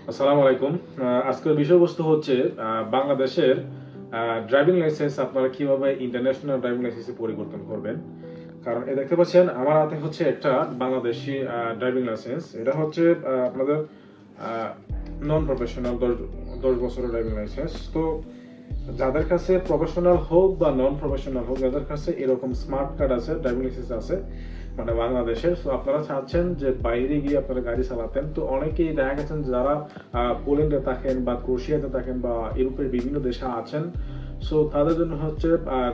আসসালামু আলাইকুম। আজকের বিষয়বস্তু হচ্ছে বাংলাদেশের ড্রাইভিং লাইসেন্স আপনারা কিভাবে ইন্টারন্যাশনাল ড্রাইভিং লাইসেন্সে পরিবর্তন করবেন। কারণ দেখতে পাচ্ছেন আমার হাতে হচ্ছে একটা বাংলাদেশি ড্রাইভিং লাইসেন্স। এটা হচ্ছে আপনাদের নন প্রফেশনাল 10 বছরের ড্রাইভিং লাইসেন্স। তো যাদের কাছে প্রফেশনাল হোক বা নন প্রফেশনাল হোক, যাদের কাছে এরকম স্মার্ট কার্ড আছে, ড্রাইভিং লাইসেন্স আছে মানে বাংলাদেশের, তো আপনারা চাচ্ছেন যে বাইরে গিয়ে আপনারা গাড়ি চালাতেন, তো অনেকেই দেখা গেছেন যারা পোল্যান্ডে থাকেন বা ক্রোয়েশিয়াতে থাকেন বা ইউরোপের বিভিন্ন দেশে আছেন, সো তাদের জন্য হচ্ছে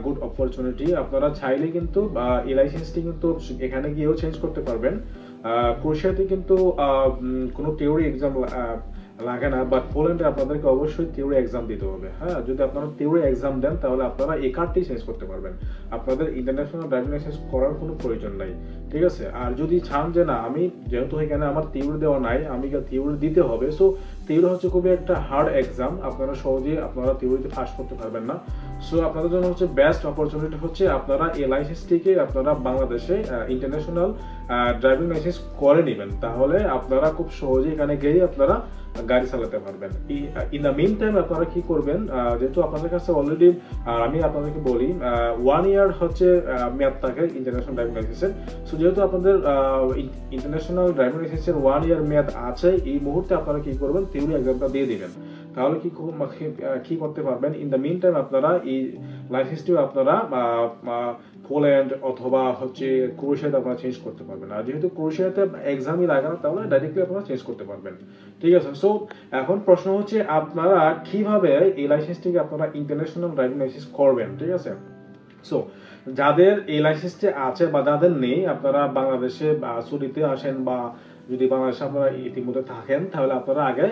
গুড অপরচুনিটি। আপনারা চাইলে কিন্তু এই লাইসেন্সটি কিন্তু এখানে গিয়েও চেঞ্জ করতে পারবেন। ক্রোয়েশিয়াতে কিন্তু কোনো থিওরি এক্সাম লাগে না, বাট পোল্যান্ডে আপনাদেরকে অবশ্যই থিওরি এক্সাম দিতে হবে। হ্যাঁ, যদি আপনারা থিওরি এক্সাম দেন তাহলে আপনারা এই কার্ডটি চেঞ্জ করতে পারবেন, আপনাদের ইন্টারন্যাশনাল ড্রাইভিং লাইসেন্স করার কোনো প্রয়োজন নাই। ঠিক আছে। আর যদি চান যে না, আমি যেহেতু এখানে আমার থিওরি দেওয়া নাই, আমি থিওরি দিতে হবে, সো থিওরি হচ্ছে খুবই একটা হার্ড এক্সাম, আপনারা সহজেই আপনারা থিওরিতে পাস করতে পারবেন না। সো আপনাদের জন্য হচ্ছে বেস্ট অপরচুনিটি হচ্ছে আপনারা এই লাইসেন্সটিকে আপনারা বাংলাদেশে ইন্টারন্যাশনাল ড্রাইভিং লাইসেন্স করে নেবেন, তাহলে আপনারা খুব সহজেই এখানে গিয়ে আপনারা গাড়ি চালাতে পারবেন। ইন দ্য মিন টাইম আপনারা কি করবেন, যেহেতু আপনাদের কাছে অলরেডি, আমি আপনাদেরকে বলি, 1 ইয়ার হচ্ছে মেয়াদ থাকে ইন্টারন্যাশনাল ড্রাইভিং লাইসেন্সের। সো যেহেতু আপনাদের ইন্টারন্যাশনাল ড্রাইভিং লাইসেন্সের 1 ইয়ার মেয়াদ আছে, এই মুহূর্তে আপনারা কি করবেন, থিওরি এক্সামটা দিয়ে দিবেন, তাহলে কি করতে পারবেন। ইন দ্য মিন টাইম আপনারা এই লাইসেন্সটিও আপনারা পোল্যান্ড অথবা হচ্ছে ক্রোয়েশিয়াতে আপনারা চেঞ্জ করতে পারবেন। আর যেহেতু ক্রোয়েশিয়াতে এক্সামই লাগে না, তাহলে ডাইরেক্টলি আপনারা চেঞ্জ করতে পারবেন। ঠিক আছে। সো এখন প্রশ্ন হচ্ছে আপনারা কিভাবে এই লাইসেন্সটিকে আপনারা ইন্টারন্যাশনাল ড্রাইভিং লাইসেন্স করবেন। ঠিক আছে। সো যাদের এই লাইসেন্সটি আছে বা যাদের নেই, আপনারা বাংলাদেশে ছুটিতে আসেন বা যদি বাংলাদেশে আপনারা ইতিমধ্যে থাকেন, তাহলে আপনারা আগে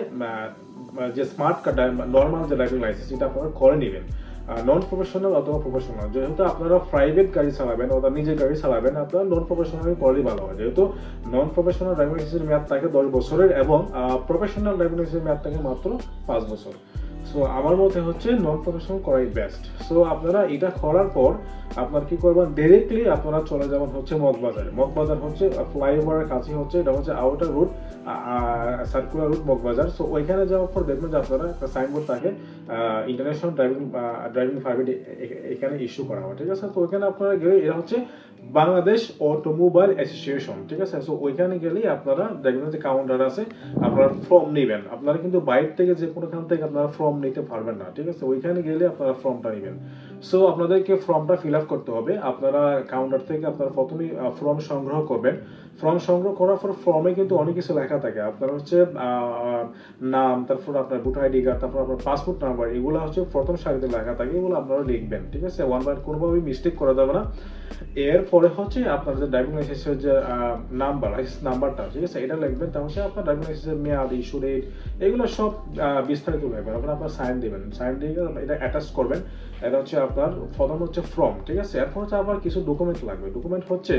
যে স্মার্ট কার্ড, নর্মাল যে ড্রাইভিং লাইসেন্স, এটা আপনারা করে নেবেন। নন প্রফেশনাল অথবা প্রফেশনাল, যেহেতু আপনারা প্রাইভেট গাড়ি চালাবেন অথবা নিজের গাড়ি চালাবেন, আপনারা নন প্রফেশনাল করলেই ভালো হয়। যেহেতু নন প্রফেশনাল ড্রাইভিং লাইসেন্সের মেয়াদ থাকে 10 বছরের এবং প্রফেশনাল ড্রাইভিং লাইসেন্সের মেয়াদ থাকে মাত্র 5 বছর। সো আমার মতে হচ্ছে নন প্রফেশনাল করাই বেস্ট। সো আপনারা এটা করার পর আপনার কি করবেন, ডাইরেক্টলি আপনারা চলে যাবেন হচ্ছে মগবাজারে। মগবাজার হচ্ছে ফ্লাইওভারের কাছে হচ্ছে, এটা হচ্ছে outer route, circular route Mogbazar. So ওইখানে যাওয়ার পর দেখবেন যে আপনারা একটা সাইনবোর্ড থাকে, ইন্টারন্যাশনাল ড্রাইভিং পারমিট এখানে ইস্যু করা হয়। ঠিক আছে। তো ওইখানে আপনারা গেলে, এটা হচ্ছে বাংলাদেশ অটোমোবাইল অ্যাসোসিয়েশন। ঠিক আছে। সো ওইখানে গেলেই আপনারা দেখবেন যে কাউন্টার আছে, আপনারা ফর্ম নেবেন। আপনারা কিন্তু বাইরে থেকে যে কোনোখান থেকে আপনারা ফর্ম নিতে পারবেন না। ঠিক আছে। ওইখানে গেলে আপনারা ফর্মটা নেবেন। সো আপনাদেরকে ফর্মটা ফিল আপ করতে হবে। আপনারা কাউন্টার থেকে আপনারা প্রথমেই ফর্ম সংগ্রহ করবেন। ফর্ম সংগ্রহ করার পর ফর্মে কিন্তু অনেক কিছু লেখা থাকে। আপনার হচ্ছে নাম, তারপর আপনার ভোটার আইডি কার্ড, তারপর আপনার পাসপোর্ট নাম্বার, এগুলো হচ্ছে প্রথম সারিতে লেখা থাকে, এগুলো আপনারা লিখবেন। ঠিক আছে। ওয়ান বাই কোনোভাবেই মিস্টেক করা যাবে না। এরপরে হচ্ছে আপনার যে ড্রাইভিং লাইসেন্সের যে নাম্বার, লাইসেন্স নাম্বারটা, ঠিক আছে, এটা লিখবেন। তাহলে হচ্ছে আপনার ড্রাইভিং লাইসেন্সের মেয়াদ, ইস্যু ডেট, এগুলো সব বিস্তারিত লিখবেন। আপনার সাইন দিবেন, সাইন দিয়ে এটা অ্যাটাচ করবেন। এটা হচ্ছে আপনার প্রথম হচ্ছে ফর্ম। ঠিক আছে। এরপর হচ্ছে আবার কিছু ডকুমেন্ট লাগবে। ডকুমেন্ট হচ্ছে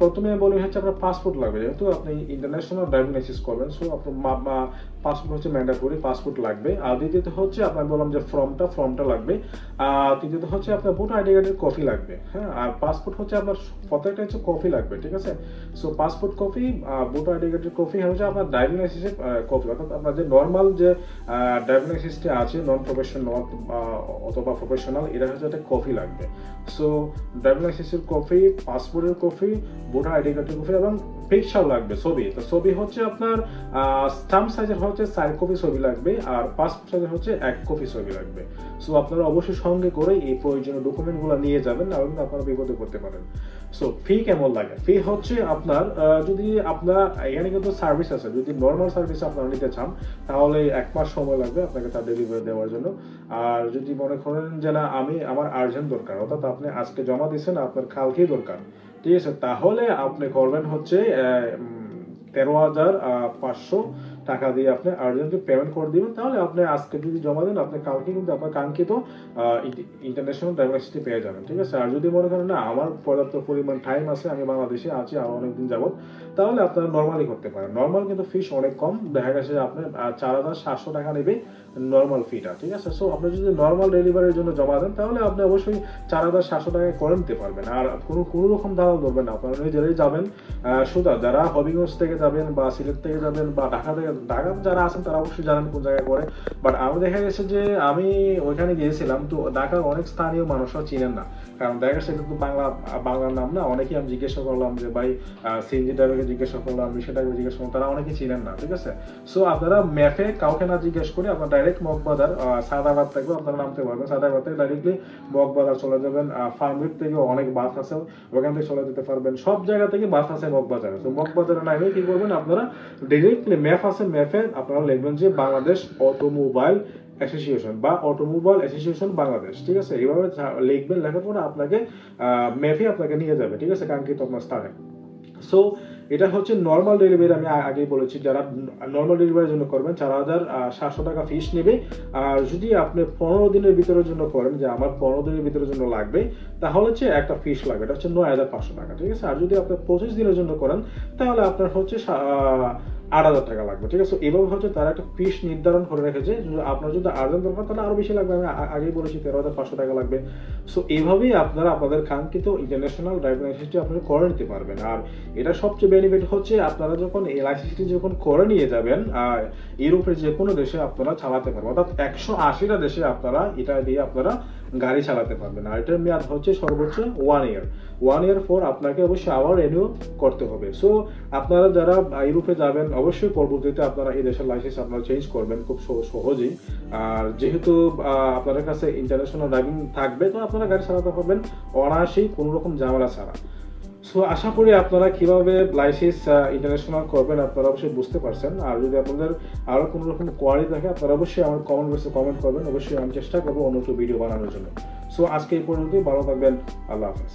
প্রথমে বলি হচ্ছে আপনার পাসপোর্ট লাগবে, যেহেতু আপনি ইন্টারন্যাশনাল ড্রাইভিং লাইসেন্স করবেন। সো আপনার পাসপোর্ট হচ্ছে ম্যান্ডেটরি, পাসপোর্ট লাগবে। আর দ্বিতীয়ত হচ্ছে আপনার বললাম যে ফর্মটা লাগবে। আর তৃতীয়ত হচ্ছে আপনার ভোটার আইডি কার্ডের কপি লাগবে। হ্যাঁ, আর পাসপোর্ট হচ্ছে আপনার প্রত্যেকটা হচ্ছে কপি লাগবে। ঠিক আছে। So passport copy, voter ID কার্ডের কপি হচ্ছে আপনার ড্রাইভিং লাইসেন্সের কপি, অর্থাৎ আপনার যে নর্মাল যে ড্রাইভিং লাইসেন্সটি আছে, নন প্রফেশনাল অথবা প্রফেশনাল, এটা হচ্ছে একটা কপি লাগবে। সো ড্রাইভিং লাইসেন্সের কপি, পাসপোর্টের কপি, ভোটার আইডি কার্ডের কপি এবং পিকচার লাগবে, ছবি। তো ছবি হচ্ছে আপনার স্ট্যাম্প সাইজের হচ্ছে 4 কপি ছবি লাগবে, আর পাসপোর্ট সাইজের হচ্ছে 1 কপি ছবি লাগবে। সো আপনারা অবশ্যই সঙ্গে করে এই প্রয়োজনীয় ডকুমেন্টগুলো নিয়ে যাবেন, না হলে আপনারা বিপদে পড়তে পারেন। সো ফি কেমন লাগে? ফি হচ্ছে আপনার যদি আপনারা এখানে কিন্তু সার্ভিস আছে, যদি নর্মাল সার্ভিস আপনারা নিতে চান তাহলে 1 মাস সময় লাগবে আপনাকে তার ডেলিভারি দেওয়ার জন্য। আর যদি মনে করেন যে না, আমার আর্জেন্ট দরকার, অর্থাৎ আপনি আজকে জমা দিচ্ছেন, আপনার কালকেই দরকার, ঠিক আছে, তাহলে আপনি করবেন হচ্ছে 13,500 টাকা দিয়ে আপনি আর্জেন্টলি পেমেন্ট করে দিবেন। তাহলে আপনি আজকে যদি জমা দেন, আপনি কালকে কিন্তু আপনার কাঙ্ক্ষিত ইন্টারন্যাশনাল ড্রাইভিং লাইসেন্সটি পেয়ে যাবেন। ঠিক আছে। আর যদি মনে করেন না, আমার পর্যাপ্ত পরিমাণ টাইম আছে, আমি বাংলাদেশে আছি আর অনেকদিন যাবত, তাহলে আপনারা নর্মালি করতে পারেন। নর্মাল কিন্তু ফিস অনেক কম, দেখা গেছে আপনি 4,700 টাকা নেবে নর্মাল ফিটা। ঠিক আছে। সো আপনি যদি নর্মাল ডেলিভারির জন্য জমা দেন, তাহলে আপনি অবশ্যই 4,700 টাকায় করে নিতে পারবেন। আর কোনো রকম দালাল ধরবেন না, আপনারা নিজেরাই যাবেন। সুতরাং যারা হবিগঞ্জ থেকে যাবেন বা সিলেট থেকে যাবেন বা ঢাকা থেকে ঢাকা যারা আছেন তারা অবশ্যই জানেন কোন জায়গায় করে, বাট আমার দেখা গেছে যে আমি ওইখানে গিয়েছিলাম, তো ঢাকার অনেক স্থানীয় মানুষরা চিনেন না, কারণ দেখা গেছে কিন্তু বাংলার নাম না, অনেকেই আমি জিজ্ঞাসা করলাম যে ভাই সিএনজি ড্রাইভারকে জিজ্ঞাসা করলাম, রিক্সা ড্রাইভারকে জিজ্ঞাসা করলাম, তারা অনেকেই চিনেন না, ঠিক আছে। সো আপনারা ম্যাপে কাউকে না জিজ্ঞেস করে আপনারা ডাইরেক্ট মগবাজার সাদাবাদ থেকে আপনারা নামতে পারবেন, সাদাবাদ থেকে ডাইরেক্টলি মগবাজার চলে যাবেন, ফার্মগেট থেকে অনেক বাস আছে, ওখান থেকে চলে যেতে পারবেন, সব জায়গা থেকে বাস আছে মগবাজারে। তো মগবাজারে নামে কি করবেন আপনারা, ডাইরেক্টলি ম্যাপ আছে, ম্যাপে আপনারা লিখবেন যে বাংলাদেশ অটোমোবাইল অ্যাসোসিয়েশন বা অটোমোবাইল অ্যাসোসিয়েশন বাংলাদেশ, ঠিক আছে। এইভাবে লিখবেন, লেখার পরে আপনাকে ম্যাপে আপনাকে নিয়ে যাবে, ঠিক আছে, কাঙ্ক্ষিত আপনার স্থানে। সো এটা হচ্ছে নর্মাল ডেলিভারি, আমি আগেই বলেছি যারা নর্মাল ডেলিভারির জন্য করবেন 4,700 টাকা ফিস নেবে। আর যদি আপনি 15 দিনের ভিতরের জন্য করেন, যে আমার 15 দিনের ভিতরের জন্য লাগবে, তাহলে হচ্ছে একটা ফিস লাগবে, এটা হচ্ছে 9,500 টাকা, ঠিক আছে। আর যদি আপনি 25 দিনের জন্য করেন তাহলে আপনার হচ্ছে 8,000 টাকা লাগবে, ঠিক আছে। এইভাবে হচ্ছে তারা একটা ফিস নির্ধারণ করে রেখেছে, আপনার যদি আর্জেন্ট দরকার তাহলে আরো বেশি লাগবে, আমি আগেই বলেছি 13,500 টাকা লাগবে। সো এইভাবেই আপনারা আপনাদের কাঙ্ক্ষিত ইন্টারন্যাশনাল ড্রাইভিং লাইসেন্সটি আপনারা করে নিতে পারবেন। আর এটা সবচেয়ে বেনিফিট হচ্ছে আপনারা যখন এই লাইসেন্সটি যখন করে নিয়ে যাবেন ইউরোপের যে কোনো দেশে আপনারা চালাতে পারবেন, অর্থাৎ 180টা দেশে আপনারা এটা দিয়ে আপনারা গাড়ি চালাতে পারবেন। আর এটার মেয়াদ হচ্ছে সর্বোচ্চ 1 ইয়ার। 1 ইয়ার পর আপনাকে অবশ্যই আবার রিনিউ করতে হবে। সো আপনারা যারা ইউরোপে যাবেন অবশ্যই পরবর্তীতে আপনারা এই দেশের লাইসেন্স আপনারা চেঞ্জ করবেন খুব সহজেই। আর যেহেতু আপনাদের কাছে ইন্টারন্যাশনাল ড্রাইভিং থাকবে, তো আপনারা গাড়ি চালাতে পারবেন অনায়াসেই, কোনো রকম ঝামেলা ছাড়া। সো আশা করি আপনারা কিভাবে লাইসেন্স ইন্টারন্যাশনাল করবেন আপনারা অবশ্যই বুঝতে পারছেন। আর যদি আপনাদের আরো কোনো রকম কোয়ারি থাকে আপনারা অবশ্যই আমার কমেন্ট বক্সে কমেন্ট করবেন, অবশ্যই আমি চেষ্টা করবো অন্য একটু ভিডিও বানানোর জন্য। সো আজকে এই পর্যন্তই, ভালো থাকবেন, আল্লাহ হাফেজ।